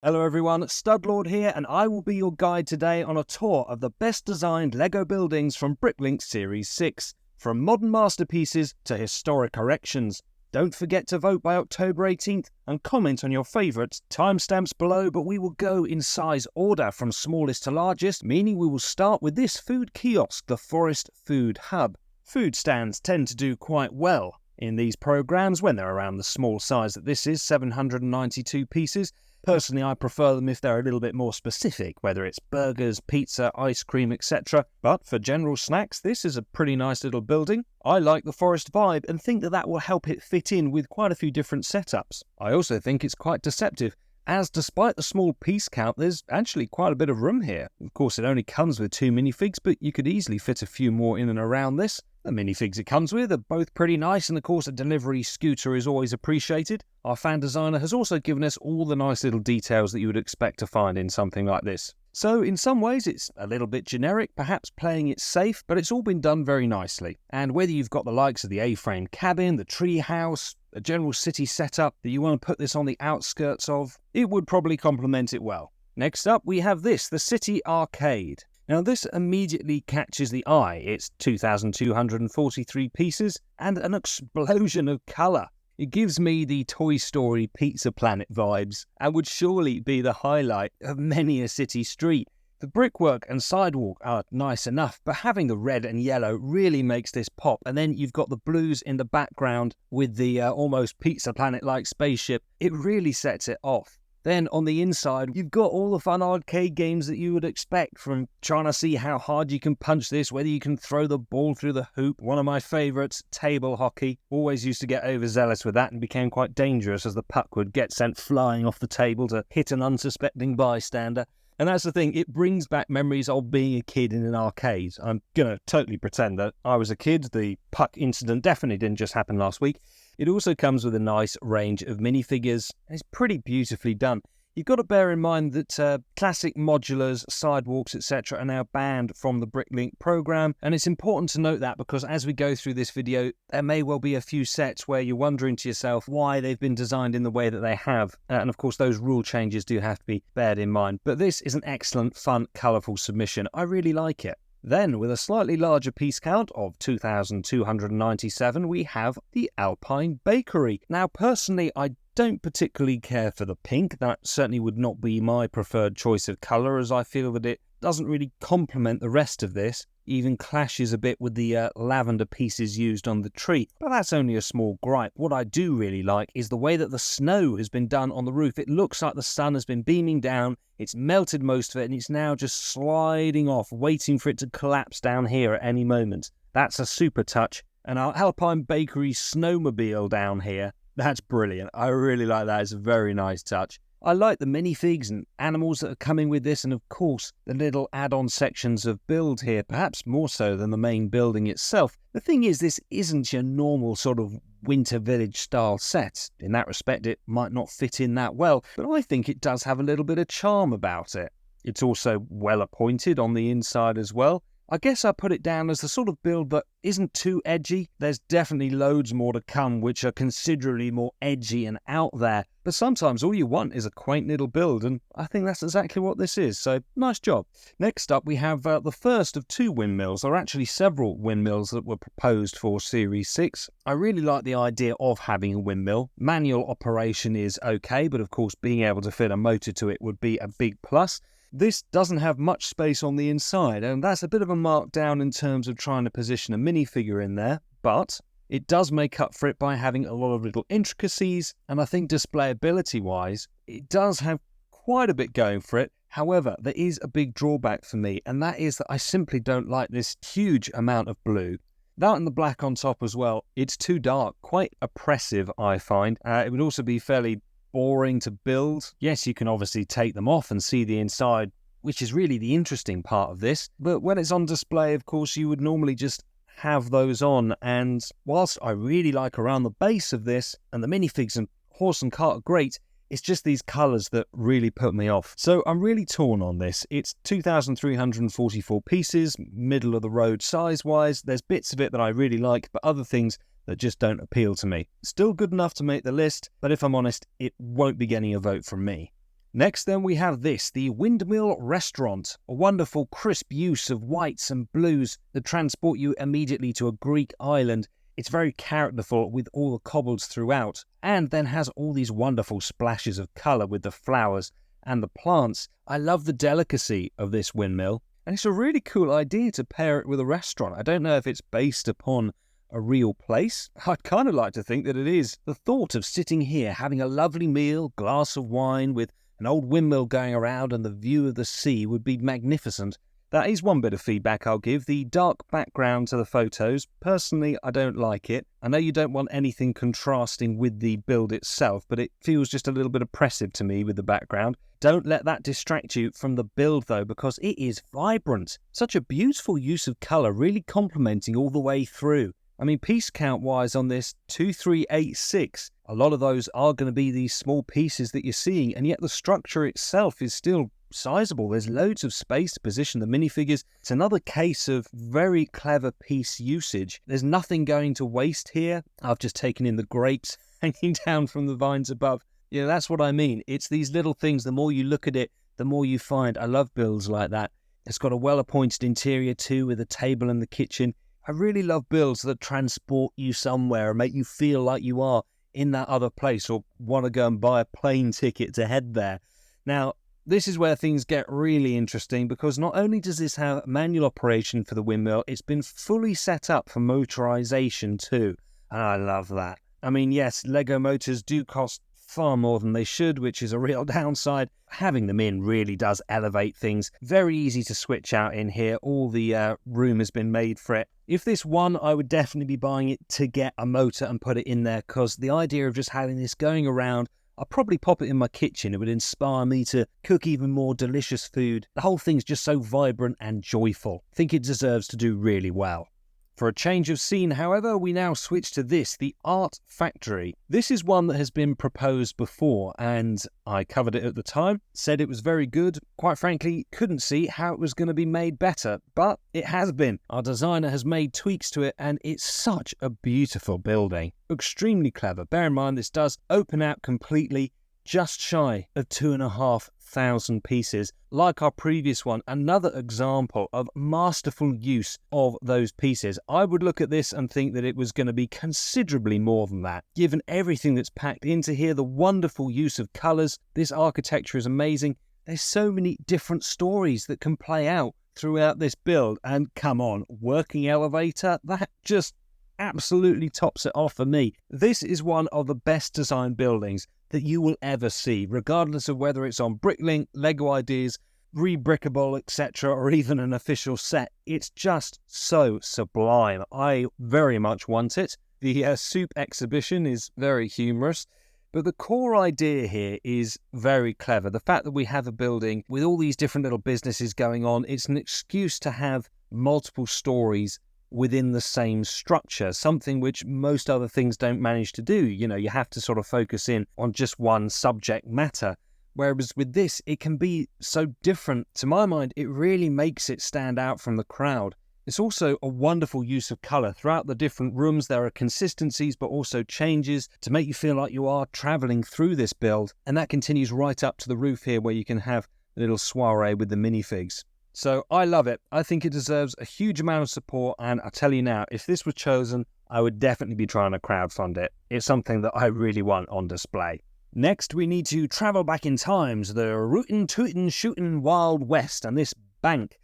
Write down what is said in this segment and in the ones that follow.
Hello everyone, Studlord here, and I will be your guide today on a tour of the best designed LEGO buildings from BrickLink Series 6, from modern masterpieces to historic erections. Don't forget to vote by October 18th and comment on your favourites, timestamps below, but we will go in size order from smallest to largest, meaning we will start with this food kiosk, the Forest Food Hub. Food stands tend to do quite well in these programmes when they're around the small size that this is, 792 pieces. Personally, I prefer them if they're a little bit more specific, whether it's burgers, pizza, ice cream, etc. But for general snacks, this is a pretty nice little building. I like the forest vibe and think that will help it fit in with quite a few different setups. I also think it's quite deceptive, as despite the small piece count, there's actually quite a bit of room here. Of course, it only comes with 2 minifigs, but you could easily fit a few more in and around this. The minifigs it comes with are both pretty nice, and of course a delivery scooter is always appreciated. Our fan designer has also given us all the nice little details that you would expect to find in something like this. So in some ways it's a little bit generic, perhaps playing it safe, but it's all been done very nicely. And whether you've got the likes of the A-frame cabin, the tree house, a general city setup that you want to put this on the outskirts of, it would probably complement it well. Next up we have this, the City Arcade. Now this immediately catches the eye. It's 2,243 pieces and an explosion of colour. It gives me the Toy Story Pizza Planet vibes and would surely be the highlight of many a city street. The brickwork and sidewalk are nice enough, but having the red and yellow really makes this pop. And then you've got the blues in the background with the almost Pizza Planet-like spaceship. It really sets it off. Then on the inside, you've got all the fun arcade games that you would expect, from trying to see how hard you can punch this, whether you can throw the ball through the hoop. One of my favourites, table hockey. Always used to get overzealous with that and became quite dangerous as the puck would get sent flying off the table to hit an unsuspecting bystander. And that's the thing, it brings back memories of being a kid in an arcade. I'm going to totally pretend that I was a kid. The puck incident definitely didn't just happen last week. It also comes with a nice range of minifigures, and it's pretty beautifully done. You've got to bear in mind that classic modulars, sidewalks, etc. are now banned from the BrickLink program, and it's important to note that because as we go through this video, there may well be a few sets where you're wondering to yourself why they've been designed in the way that they have, and of course those rule changes do have to be bared in mind. But this is an excellent, fun, colourful submission. I really like it. Then, with a slightly larger piece count of 2,297, we have the Alpine Bakery. Now, personally, I don't particularly care for the pink. That certainly would not be my preferred choice of colour, as I feel that it doesn't really complement the rest of this. Even clashes a bit with the lavender pieces used on the tree. But that's only a small gripe. What I do really like is the way that the snow has been done on the roof. It looks like the sun has been beaming down, it's melted most of it, and it's now just sliding off, waiting for it to collapse down here at any moment. That's a super touch. And our Alpine Bakery snowmobile down here, that's brilliant. I really like that. It's a very nice touch. I like the minifigs and animals that are coming with this, and of course the little add-on sections of build here, perhaps more so than the main building itself. The thing is, this isn't your normal sort of winter village style set. In that respect, it might not fit in that well, but I think it does have a little bit of charm about it. It's also well appointed on the inside as well. I guess I put it down as the sort of build that isn't too edgy. There's definitely loads more to come which are considerably more edgy and out there. But sometimes all you want is a quaint little build, and I think that's exactly what this is, so nice job. Next up we have the first of 2 windmills, or actually several windmills that were proposed for Series 6. I really like the idea of having a windmill. Manual operation is okay, but of course being able to fit a motor to it would be a big plus. This doesn't have much space on the inside, and that's a bit of a markdown in terms of trying to position a minifigure in there, but it does make up for it by having a lot of little intricacies, and I think displayability-wise, it does have quite a bit going for it. However, there is a big drawback for me, and that is that I simply don't like this huge amount of blue. That and the black on top as well, it's too dark, quite oppressive I find. It would also be fairly boring to build. Yes, you can obviously take them off and see the inside, which is really the interesting part of this. But when it's on display, of course, you would normally just have those on. And whilst I really like around the base of this, and the minifigs and horse and cart are great, it's just these colours that really put me off. So I'm really torn on this. It's 2,344 pieces, middle of the road size-wise. There's bits of it that I really like, but other things that just don't appeal to me. Still good enough to make the list, but if I'm honest, it won't be getting a vote from me. Next then we have this, the Windmill Restaurant, a wonderful crisp use of whites and blues that transport you immediately to a Greek island. It's very characterful with all the cobbles throughout, and then has all these wonderful splashes of colour with the flowers and the plants. I love the delicacy of this windmill, and it's a really cool idea to pair it with a restaurant. I don't know if it's based upon a real place. I'd kind of like to think that it is. The thought of sitting here, having a lovely meal, glass of wine with an old windmill going around and the view of the sea would be magnificent. That is one bit of feedback I'll give. The dark background to the photos, personally, I don't like it. I know you don't want anything contrasting with the build itself, but it feels just a little bit oppressive to me with the background. Don't let that distract you from the build though, because it is vibrant. Such a beautiful use of colour, really complementing all the way through. I mean, piece count-wise on this, 2386. A lot of those are going to be these small pieces that you're seeing, and yet the structure itself is still sizable. There's loads of space to position the minifigures. It's another case of very clever piece usage. There's nothing going to waste here. I've just taken in the grapes hanging down from the vines above. You know, that's what I mean. It's these little things. The more you look at it, the more you find. I love builds like that. It's got a well-appointed interior too, with a table in the kitchen. I really love builds that transport you somewhere and make you feel like you are in that other place or want to go and buy a plane ticket to head there. Now, this is where things get really interesting, because not only does this have manual operation for the windmill, it's been fully set up for motorization too. And I love that. I mean, yes, Lego motors do cost far more than they should, which is a real downside. Having them in really does elevate things. Very easy to switch out in here. All the room has been made for it. If this won, I would definitely be buying it to get a motor and put it in there, because the idea of just having this going around, I'll probably pop it in my kitchen. It would inspire me to cook even more delicious food. The whole thing's just so vibrant and joyful. I think it deserves to do really well. For a change of scene, however, we now switch to this, the Art Factory. This is one that has been proposed before, and I covered it at the time, said it was very good. Quite frankly, couldn't see how it was going to be made better, but it has been. Our designer has made tweaks to it, and it's such a beautiful building. Extremely clever. Bear in mind, this does open out completely, just shy of 2,500 pieces. Like our previous one, another example of masterful use of those pieces. I would look at this and think that it was going to be considerably more than that. Given everything that's packed into here, the wonderful use of colours, this architecture is amazing. There's so many different stories that can play out throughout this build. And come on, working elevator, that just absolutely tops it off for me. This is one of the best designed buildings that you will ever see, regardless of whether it's on BrickLink, Lego Ideas, Rebrickable, etc., or even an official set. It's just so sublime. I very much want it. The soup exhibition is very humorous, but the core idea here is very clever. The fact that we have a building with all these different little businesses going on, it's an excuse to have multiple stories within the same structure, something which most other things don't manage to do. You know, you have to sort of focus in on just one subject matter. Whereas with this, it can be so different. To my mind, it really makes it stand out from the crowd. It's also a wonderful use of colour. Throughout the different rooms, there are consistencies, but also changes to make you feel like you are travelling through this build. And that continues right up to the roof here, where you can have a little soiree with the minifigs. So I love it. I think it deserves a huge amount of support, and I tell you now, if this was chosen, I would definitely be trying to crowdfund it. It's something that I really want on display. Next, we need to travel back in time to the rootin' tootin' shootin' Wild West and this bank.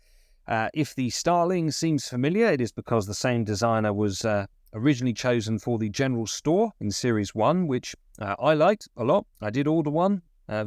If the Starling seems familiar, it is because the same designer was originally chosen for the General Store in Series 1, which I liked a lot. I did order one,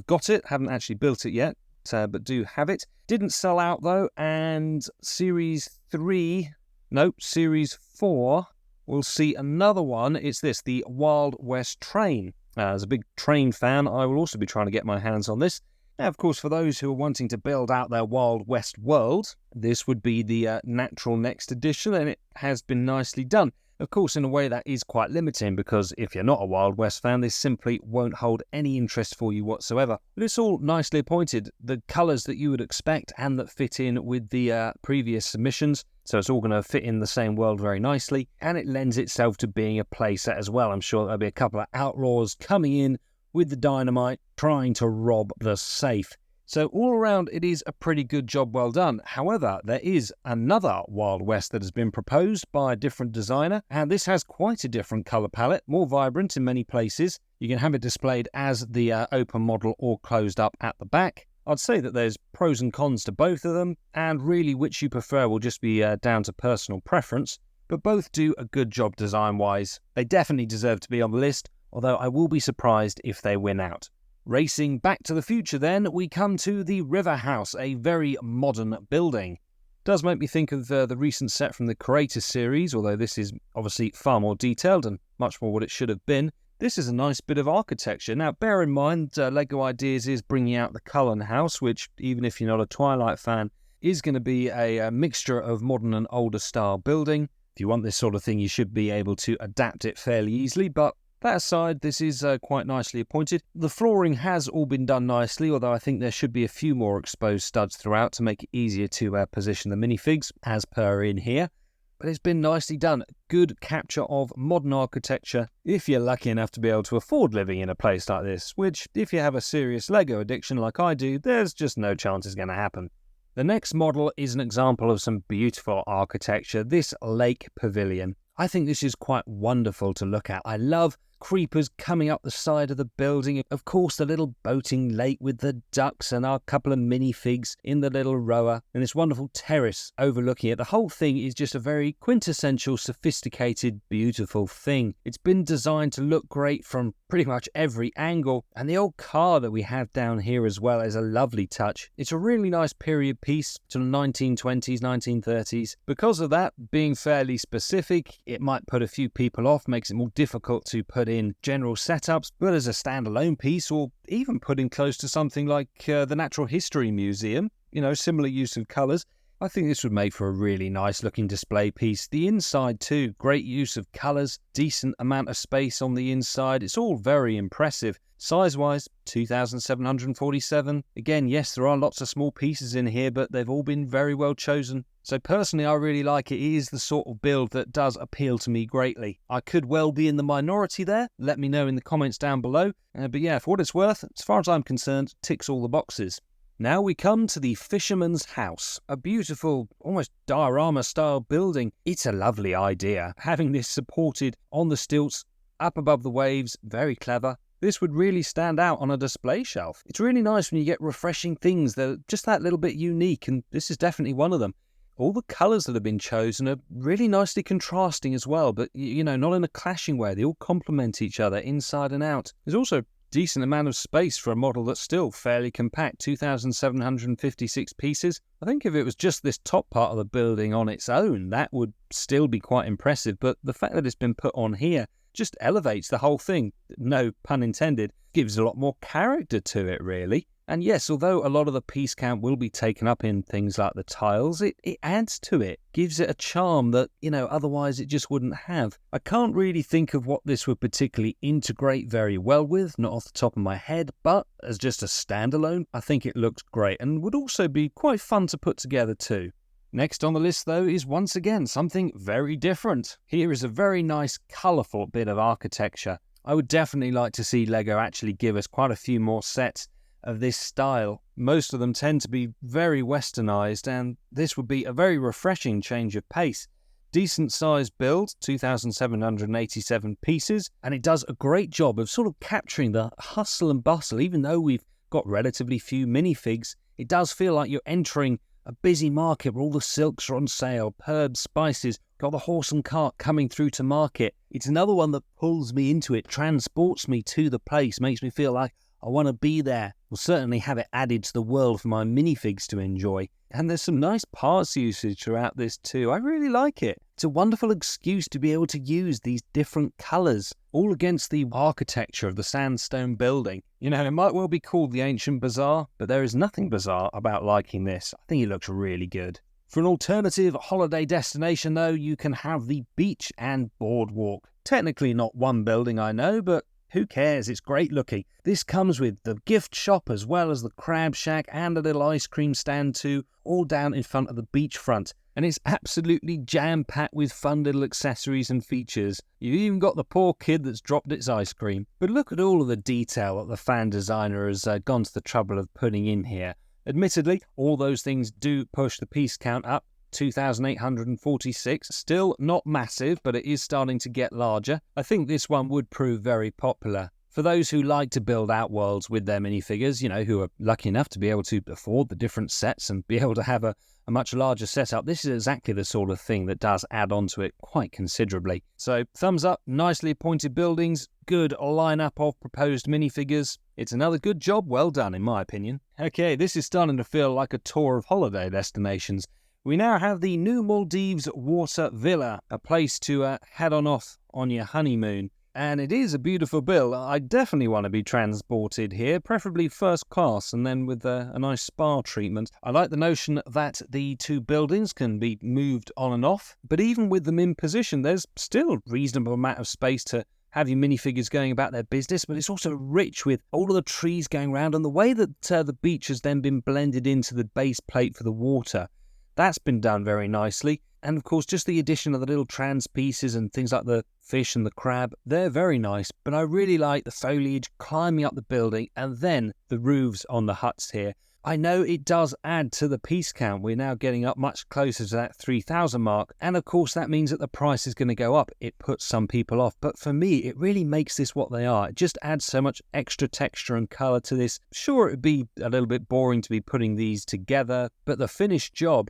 got it, haven't actually built it yet, but do have it. Didn't sell out though, and Series 4 will see another one. It's this, the Wild West Train. As a big train fan, I will also be trying to get my hands on this. Now, of course, for those who are wanting to build out their Wild West world, this would be the natural next edition, and it has been nicely done. Of course, in a way that is quite limiting, because if you're not a Wild West fan, this simply won't hold any interest for you whatsoever. But it's all nicely appointed, the colours that you would expect and that fit in with the previous submissions. So it's all going to fit in the same world very nicely, and it lends itself to being a playset as well. I'm sure there'll be a couple of outlaws coming in, with the dynamite trying to rob the safe. So all around, it is a pretty good job well done. However, there is another Wild West that has been proposed by a different designer, and this has quite a different colour palette, more vibrant in many places. You can have it displayed as the open model or closed up at the back. I'd say that there's pros and cons to both of them, and really which you prefer will just be down to personal preference, but both do a good job design-wise. They definitely deserve to be on the list, although I will be surprised if they win out. Racing back to the future then, we come to the River House, a very modern building. Does make me think of the recent set from the Creator series, although this is obviously far more detailed and much more what it should have been. This is a nice bit of architecture. Now, bear in mind, LEGO Ideas is bringing out the Cullen House, which, even if you're not a Twilight fan, is going to be a mixture of modern and older style building. If you want this sort of thing, you should be able to adapt it fairly easily, but that aside, this is quite nicely appointed. The flooring has all been done nicely, although I think there should be a few more exposed studs throughout to make it easier to position the minifigs, as per in here. But it's been nicely done. Good capture of modern architecture, if you're lucky enough to be able to afford living in a place like this, which, if you have a serious LEGO addiction like I do, there's just no chance it's going to happen. The next model is an example of some beautiful architecture, this lake pavilion. I think this is quite wonderful to look at. I love creepers coming up the side of the building. Of course, the little boating lake with the ducks and our couple of minifigs in the little rower and this wonderful terrace overlooking it. The whole thing is just a very quintessential, sophisticated, beautiful thing. It's been designed to look great from pretty much every angle, and the old car that we have down here as well is a lovely touch. It's a really nice period piece to the 1920s, 1930s. Because of that, being fairly specific, it might put a few people off, makes it more difficult to put in general setups, but as a standalone piece, or even put in close to something like the Natural History Museum, similar use of colours, I think this would make for a really nice looking display piece. The inside too, great use of colours, decent amount of space on the inside. It's all very impressive. Size-wise, 2,747. Again, yes, there are lots of small pieces in here, but they've all been very well chosen. So personally, I really like it. It is the sort of build that does appeal to me greatly. I could well be in the minority there. Let me know in the comments down below. But yeah, for what it's worth, as far as I'm concerned, ticks all the boxes. Now we come to the Fisherman's House, a beautiful, almost diorama-style building. It's a lovely idea, having this supported on the stilts, up above the waves, very clever. This would really stand out on a display shelf. It's really nice when you get refreshing things that are just that little bit unique, and this is definitely one of them. All the colours that have been chosen are really nicely contrasting as well, but, not in a clashing way. They all complement each other inside and out. There's also decent amount of space for a model that's still fairly compact, 2,756 pieces. I think if it was just this top part of the building on its own, that would still be quite impressive, but the fact that it's been put on here just elevates the whole thing, no pun intended, gives a lot more character to it really. And yes, although a lot of the piece count will be taken up in things like the tiles, it adds to it, gives it a charm that, otherwise it just wouldn't have. I can't really think of what this would particularly integrate very well with, not off the top of my head, but as just a standalone, I think it looks great and would also be quite fun to put together too. Next on the list though is once again something very different. Here is a very nice, colourful bit of architecture. I would definitely like to see LEGO actually give us quite a few more sets of this style. Most of them tend to be very westernized, and this would be a very refreshing change of pace. Decent sized build, 2,787 pieces, and it does a great job of sort of capturing the hustle and bustle. Even though we've got relatively few minifigs, it does feel like you're entering a busy market where all the silks are on sale, herbs, spices, got the horse and cart coming through to market. It's another one that pulls me into it, transports me to the place, makes me feel like I want to be there. We'll certainly have it added to the world for my minifigs to enjoy. And there's some nice parts usage throughout this too. I really like it. It's a wonderful excuse to be able to use these different colours, all against the architecture of the sandstone building. It might well be called the Ancient Bazaar, but there is nothing bizarre about liking this. I think it looks really good. For an alternative holiday destination though, you can have the beach and boardwalk. Technically not one building, I know, but who cares? It's great looking. This comes with the gift shop as well as the crab shack and a little ice cream stand too, all down in front of the beachfront. and it's absolutely jam-packed with fun little accessories and features. You've even got the poor kid that's dropped its ice cream. But look at all of the detail that the fan designer has gone to the trouble of putting in here. Admittedly, all those things do push the piece count up. 2,846, still not massive, but it is starting to get larger. I think this one would prove very popular. For those who like to build out worlds with their minifigures, who are lucky enough to be able to afford the different sets and be able to have a much larger setup, this is exactly the sort of thing that does add on to it quite considerably. So thumbs up, nicely appointed buildings, good lineup of proposed minifigures. It's another good job well done in my opinion. Okay, this is starting to feel like a tour of holiday destinations. We now have the New Maldives Water Villa, a place to head on off on your honeymoon. And it is a beautiful build. I definitely want to be transported here, preferably first class and then with a nice spa treatment. I like the notion that the two buildings can be moved on and off, but even with them in position, there's still a reasonable amount of space to have your minifigures going about their business, but it's also rich with all of the trees going around and the way that the beach has then been blended into the base plate for the water. That's been done very nicely. And of course, just the addition of the little trans pieces and things like the fish and the crab, they're very nice. But I really like the foliage climbing up the building and then the roofs on the huts here. I know it does add to the piece count. We're now getting up much closer to that 3,000 mark. And of course, that means that the price is going to go up. It puts some people off. But for me, it really makes this what they are. It just adds so much extra texture and colour to this. Sure, it would be a little bit boring to be putting these together, but the finished job,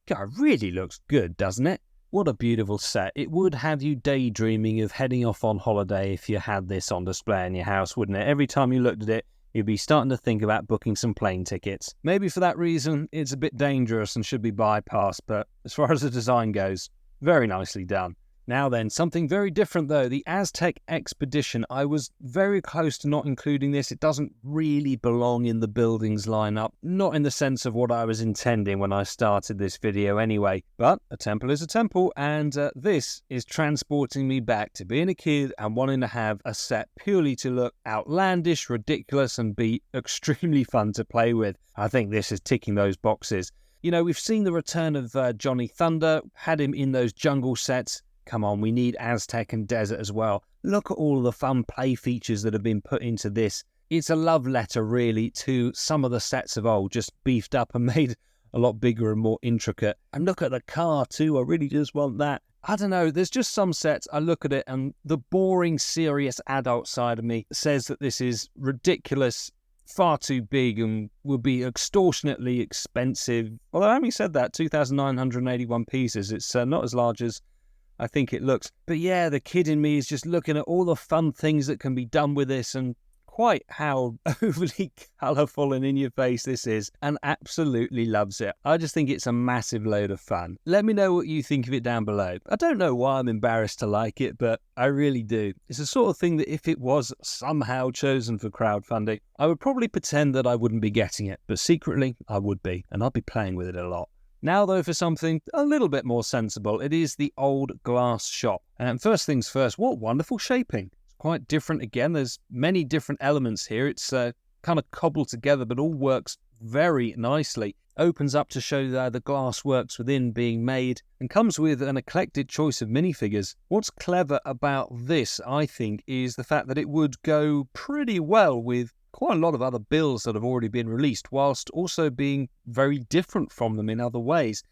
God, really looks good, doesn't it? What a beautiful set. It would have you daydreaming of heading off on holiday if you had this on display in your house, wouldn't it? Every time you looked at it, you'd be starting to think about booking some plane tickets. Maybe for that reason, it's a bit dangerous and should be bypassed, but as far as the design goes, very nicely done. Now then, something very different though, the Aztec Expedition. I was very close to not including this. It doesn't really belong in the buildings lineup, not in the sense of what I was intending when I started this video anyway. But a temple is a temple, and this is transporting me back to being a kid and wanting to have a set purely to look outlandish, ridiculous, and be extremely fun to play with. I think this is ticking those boxes. We've seen the return of Johnny Thunder, had him in those jungle sets. Come on, we need Aztec and desert as well. Look at all the fun play features that have been put into this. It's a love letter, really, to some of the sets of old, just beefed up and made a lot bigger and more intricate. And look at the car, too. I really just want that. I don't know, there's just some sets, I look at it, and the boring, serious adult side of me says that this is ridiculous, far too big, and will be extortionately expensive. Although, having said that, 2,981 pieces, it's not as large as I think it looks. But yeah, the kid in me is just looking at all the fun things that can be done with this and quite how overly colourful and in your face this is, and absolutely loves it. I just think it's a massive load of fun. Let me know what you think of it down below. I don't know why I'm embarrassed to like it, but I really do. It's the sort of thing that if it was somehow chosen for crowdfunding, I would probably pretend that I wouldn't be getting it, but secretly I would be, and I'd be playing with it a lot. Now, though, for something a little bit more sensible, it is the old glass shop. And first things first, what wonderful shaping. It's quite different again. There's many different elements here. It's kind of cobbled together, but all works very nicely. Opens up to show the glass works within being made and comes with an eclectic choice of minifigures. What's clever about this, I think, is the fact that it would go pretty well with quite a lot of other builds that have already been released, whilst also being very different from them in other ways.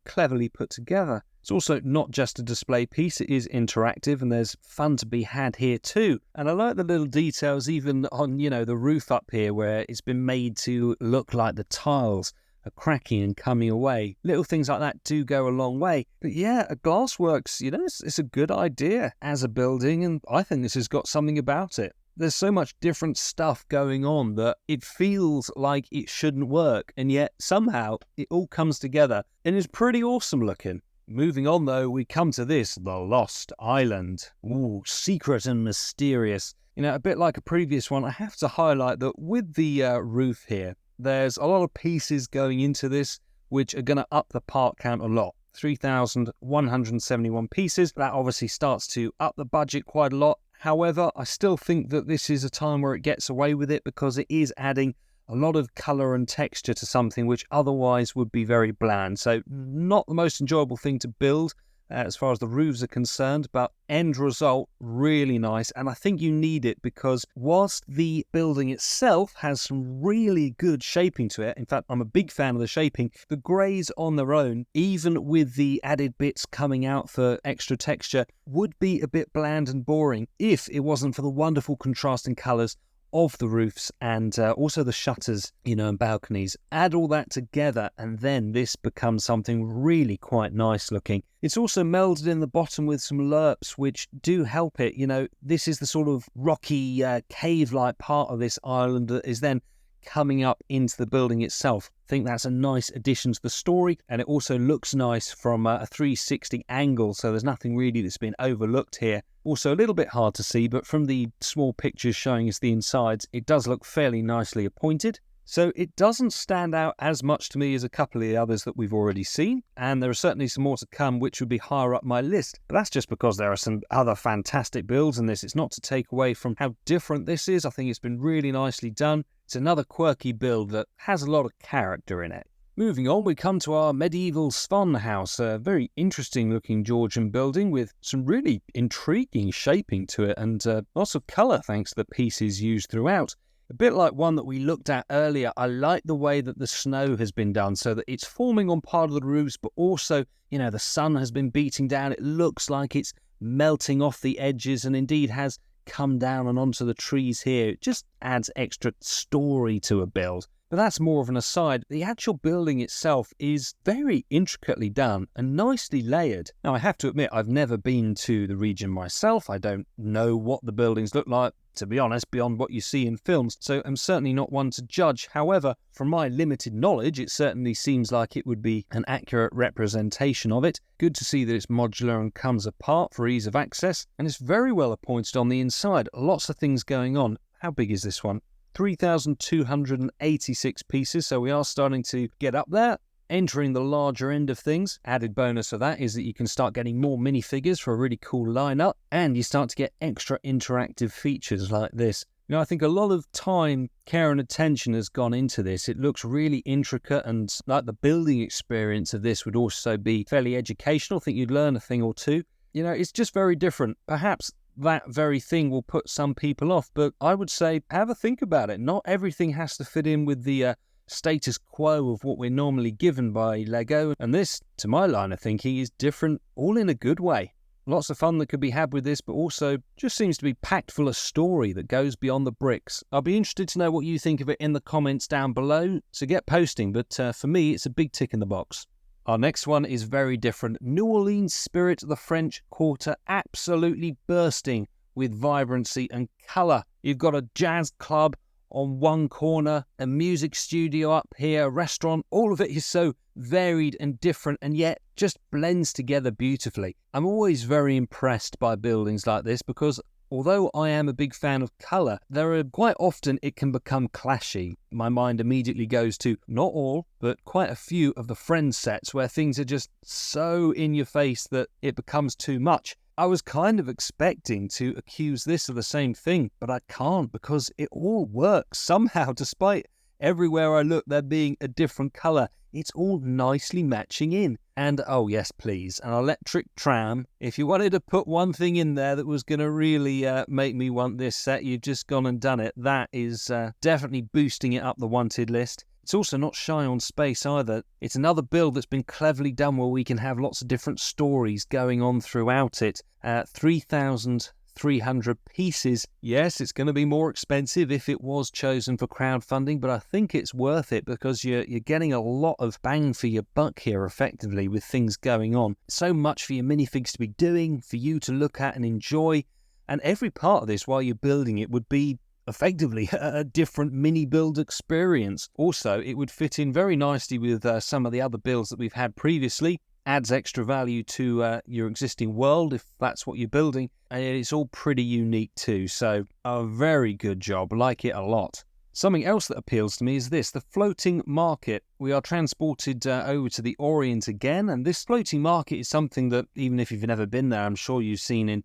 Cleverly put together. It's also not just a display piece, it is interactive, and there's fun to be had here too. And I like the little details even on, the roof up here, where it's been made to look like the tiles are cracking and coming away. Little things like that do go a long way. But yeah, a glassworks, it's a good idea as a building, and I think this has got something about it. There's so much different stuff going on that it feels like it shouldn't work, and yet somehow it all comes together and is pretty awesome looking. Moving on though, we come to this, the Lost Island. Ooh, secret and mysterious. A bit like a previous one, I have to highlight that with the roof here, there's a lot of pieces going into this which are going to up the part count a lot. 3,171 pieces. That obviously starts to up the budget quite a lot. However, I still think that this is a time where it gets away with it because it is adding a lot of colour and texture to something which otherwise would be very bland. So not the most enjoyable thing to build as far as the roofs are concerned, but end result, really nice. And I think you need it because whilst the building itself has some really good shaping to it, in fact, I'm a big fan of the shaping, the greys on their own, even with the added bits coming out for extra texture, would be a bit bland and boring if it wasn't for the wonderful contrasting colours of the roofs and also the shutters, and balconies. Add all that together and then this becomes something really quite nice looking. It's also melded in the bottom with some lerps which do help it. This is the sort of rocky cave-like part of this island that is then coming up into the building itself. I think that's a nice addition to the story, and it also looks nice from a 360 angle, so there's nothing really that's been overlooked here. Also a little bit hard to see, but from the small pictures showing us the insides, it does look fairly nicely appointed. So it doesn't stand out as much to me as a couple of the others that we've already seen, and there are certainly some more to come which would be higher up my list. But that's just because there are some other fantastic builds in this. It's not to take away from how different this is. I think it's been really nicely done. It's another quirky build that has a lot of character in it. Moving on, we come to our medieval Svan house, a very interesting looking Georgian building with some really intriguing shaping to it and lots of colour thanks to the pieces used throughout. A bit like one that we looked at earlier, I like the way that the snow has been done so that it's forming on part of the roofs, but also, the sun has been beating down. It looks like it's melting off the edges and indeed has come down and onto the trees here. It just adds extra story to a build. But that's more of an aside. The actual building itself is very intricately done and nicely layered. Now, I have to admit, I've never been to the region myself. I don't know what the buildings look like, to be honest, beyond what you see in films, so I'm certainly not one to judge. However, from my limited knowledge, it certainly seems like it would be an accurate representation of it. Good to see that it's modular and comes apart for ease of access, and it's very well appointed on the inside. Lots of things going on. How big is this one? 3,286 pieces, so we are starting to get up there, entering the larger end of things. Added bonus of that is that you can start getting more minifigures for a really cool lineup, and you start to get extra interactive features like this. I think a lot of time, care and attention has gone into this. It looks really intricate, and like the building experience of this would also be fairly educational. I think you'd learn a thing or two. It's just very different. Perhaps that very thing will put some people off, but I would say have a think about it. Not everything has to fit in with the status quo of what we're normally given by Lego, and this, to my line of thinking, is different, all in a good way. Lots of fun that could be had with this, but also just seems to be packed full of story that goes beyond the bricks. I'll be interested to know what you think of it in the comments down below, so get posting, but for me it's a big tick in the box. Our next one is very different. New Orleans spirit of the French Quarter, absolutely bursting with vibrancy and colour. You've got a jazz club on one corner, a music studio up here, a restaurant. All of it is so varied and different and yet just blends together beautifully. I'm always very impressed by buildings like this because although I am a big fan of colour, there are quite often it can become clashy. My mind immediately goes to, not all, but quite a few of the Friends sets where things are just so in your face that it becomes too much. I was kind of expecting to accuse this of the same thing, but I can't because it all works somehow despite everywhere I look there being a different colour. It's all nicely matching in. And oh yes, please, an electric tram. If you wanted to put one thing in there that was going to really make me want this set, you've just gone and done it. That is definitely boosting it up the wanted list. It's also not shy on space either. It's another build that's been cleverly done where we can have lots of different stories going on throughout it. 3,300 pieces. Yes, it's going to be more expensive if it was chosen for crowdfunding, but I think it's worth it because you're getting a lot of bang for your buck here effectively with things going on. So much for your minifigs to be doing, for you to look at and enjoy, and every part of this while you're building it would be effectively a different mini build experience. Also, it would fit in very nicely with some of the other builds that we've had previously. Adds extra value to your existing world if that's what you're building, and it's all pretty unique too, so a very good job. Like it a lot. Something else that appeals to me is this, the floating market. We are transported over to the Orient again, and this floating market is something that even if you've never been there, I'm sure you've seen in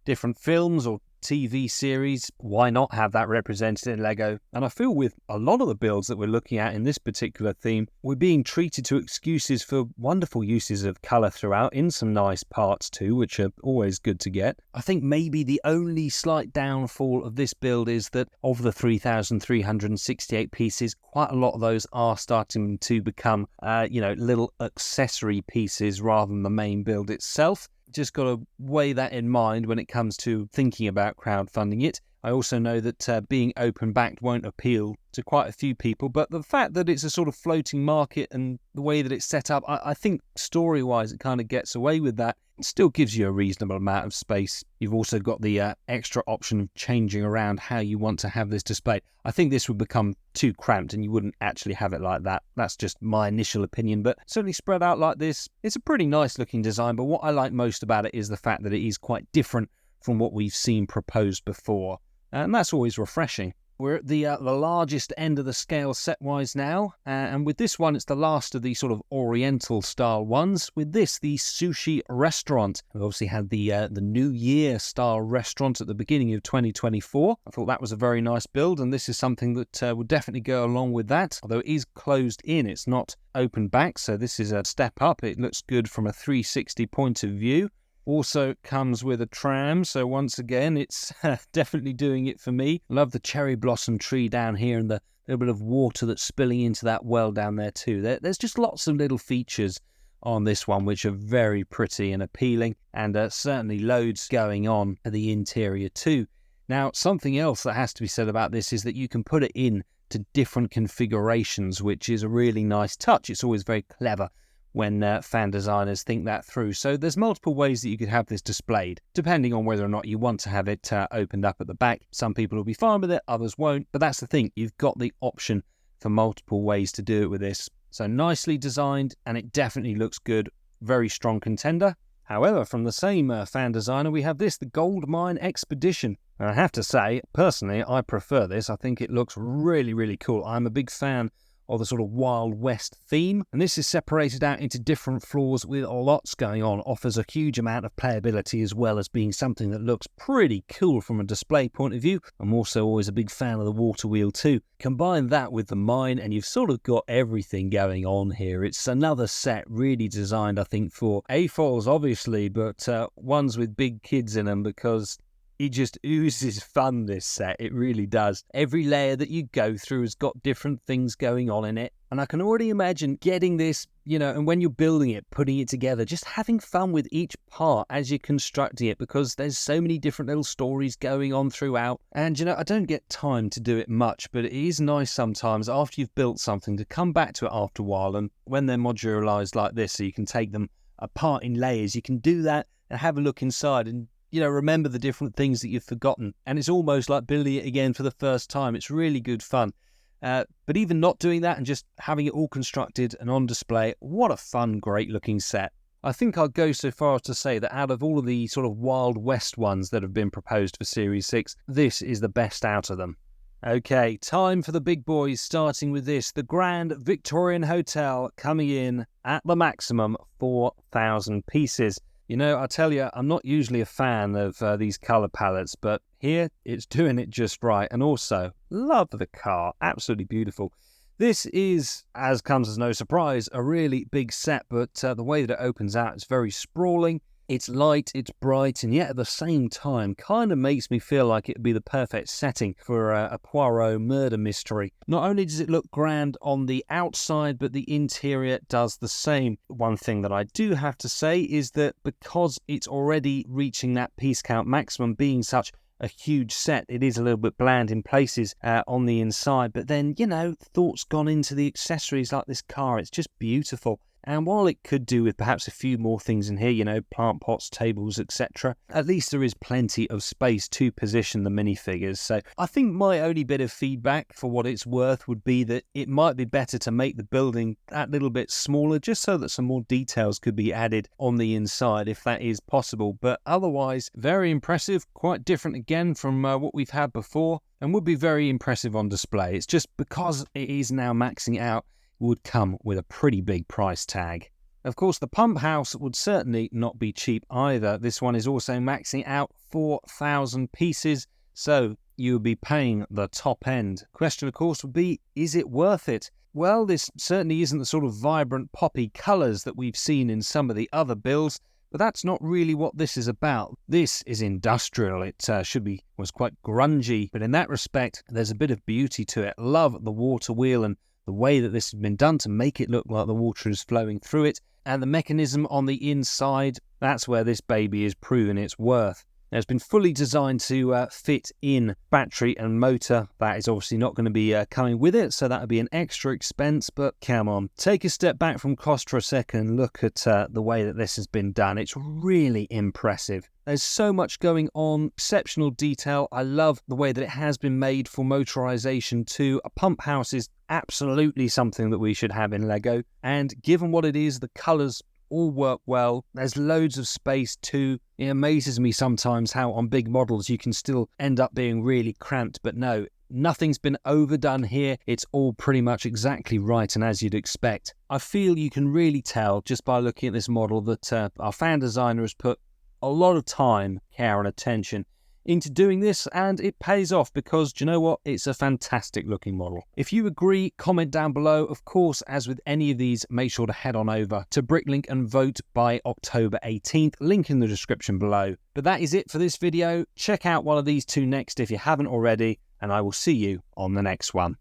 different films or TV series, why not have that represented in Lego? And I feel with a lot of the builds that we're looking at in this particular theme, we're being treated to excuses for wonderful uses of colour throughout, in some nice parts too, which are always good to get. I think maybe the only slight downfall of this build is that of the 3,368 pieces, quite a lot of those are starting to become, little accessory pieces rather than the main build itself. Just got to weigh that in mind when it comes to thinking about crowdfunding it. I also know that being open-backed won't appeal to quite a few people, but the fact that it's a sort of floating market and the way that it's set up, I think story-wise it kind of gets away with that. It still gives you a reasonable amount of space. You've also got the extra option of changing around how you want to have this displayed. I think this would become too cramped and you wouldn't actually have it like that. That's just my initial opinion, but certainly spread out like this, it's a pretty nice looking design, but what I like most about it is the fact that it is quite different from what we've seen proposed before. And that's always refreshing. We're at the largest end of the scale set-wise now, and with this one, it's the last of the sort of Oriental-style ones. With this, the Sushi Restaurant. We obviously had the New Year-style restaurant at the beginning of 2024. I thought that was a very nice build, and this is something that would definitely go along with that. Although it is closed in, it's not open back, so this is a step up. It looks good from a 360 point of view. Also comes with a tram, so once again, it's definitely doing it for me. Love the cherry blossom tree down here and the little bit of water that's spilling into that well down there too. There's just lots of little features on this one which are very pretty and appealing, and certainly loads going on at the interior too. Now, something else that has to be said about this is that you can put it in to different configurations, which is a really nice touch. It's always very clever when fan designers think that through. So there's multiple ways that you could have this displayed, depending on whether or not you want to have it opened up at the back. Some people will be fine with it, others won't. But that's the thing, you've got the option for multiple ways to do it with this. So nicely designed, and it definitely looks good. Very strong contender. However, from the same fan designer, we have this, the Goldmine Expedition. And I have to say, personally, I prefer this. I think it looks really, really cool. I'm a big fan of the sort of Wild West theme, and this is separated out into different floors with lots going on, offers a huge amount of playability as well as being something that looks pretty cool from a display point of view. I'm also always a big fan of the water wheel too. Combine that with the mine and you've sort of got everything going on here. It's another set really designed, I think, for AFOLs obviously, but ones with big kids in them, because it just oozes fun, this set. It really does. Every layer that you go through has got different things going on in it. And I can already imagine getting this, and when you're building it, putting it together, just having fun with each part as you're constructing it, because there's so many different little stories going on throughout. And, I don't get time to do it much, but it is nice sometimes after you've built something to come back to it after a while. And when they're modularized like this, so you can take them apart in layers, you can do that and have a look inside and remember the different things that you've forgotten. And it's almost like building it again for the first time. It's really good fun. But even not doing that and just having it all constructed and on display, what a fun, great looking set. I think I'll go so far as to say that out of all of the sort of Wild West ones that have been proposed for Series 6, this is the best out of them. Okay, time for the big boys, starting with this, the Grand Victorian Hotel, coming in at the maximum 4,000 pieces. I tell you, I'm not usually a fan of these colour palettes, but here it's doing it just right. And also, love the car, absolutely beautiful. This is, as comes as no surprise, a really big set, but the way that it opens out is very sprawling. It's light, it's bright, and yet at the same time kind of makes me feel like it would be the perfect setting for a Poirot murder mystery. Not only does it look grand on the outside, but the interior does the same. One thing that I do have to say is that because it's already reaching that piece count maximum, being such a huge set, it is a little bit bland in places on the inside. But then, thought's gone into the accessories like this car. It's just beautiful. And while it could do with perhaps a few more things in here, plant pots, tables, etc., at least there is plenty of space to position the minifigures. So I think my only bit of feedback for what it's worth would be that it might be better to make the building that little bit smaller, just so that some more details could be added on the inside if that is possible. But otherwise, very impressive, quite different again from what we've had before, and would be very impressive on display. It's just because it is now maxing out, would come with a pretty big price tag. Of course, the pump house would certainly not be cheap either. This one is also maxing out 4,000 pieces, so you would be paying the top end. Question, of course, would be, is it worth it? Well, this certainly isn't the sort of vibrant poppy colours that we've seen in some of the other builds, but that's not really what this is about. This is industrial. It was quite grungy, but in that respect, there's a bit of beauty to it. Love the water wheel and the way that this has been done to make it look like the water is flowing through it. And the mechanism on the inside, that's where this baby is proving its worth. Now, it's been fully designed to fit in battery and motor. That is obviously not going to be coming with it, so that would be an extra expense, but come on. Take a step back from cost for a second and look at the way that this has been done. It's really impressive. There's so much going on, exceptional detail. I love the way that it has been made for motorization too. A pump house is absolutely something that we should have in LEGO, and given what it is, the colours all work well. There's loads of space too. It amazes me sometimes how on big models you can still end up being really cramped, but no, nothing's been overdone here. It's all pretty much exactly right and as you'd expect. I feel you can really tell just by looking at this model that our fan designer has put a lot of time, care and attention into doing this, and it pays off because, do you know what? It's a fantastic looking model. If you agree, comment down below. Of course, as with any of these, make sure to head on over to BrickLink and vote by October 18th. Link in the description below. But that is it for this video. Check out one of these two next if you haven't already, and I will see you on the next one.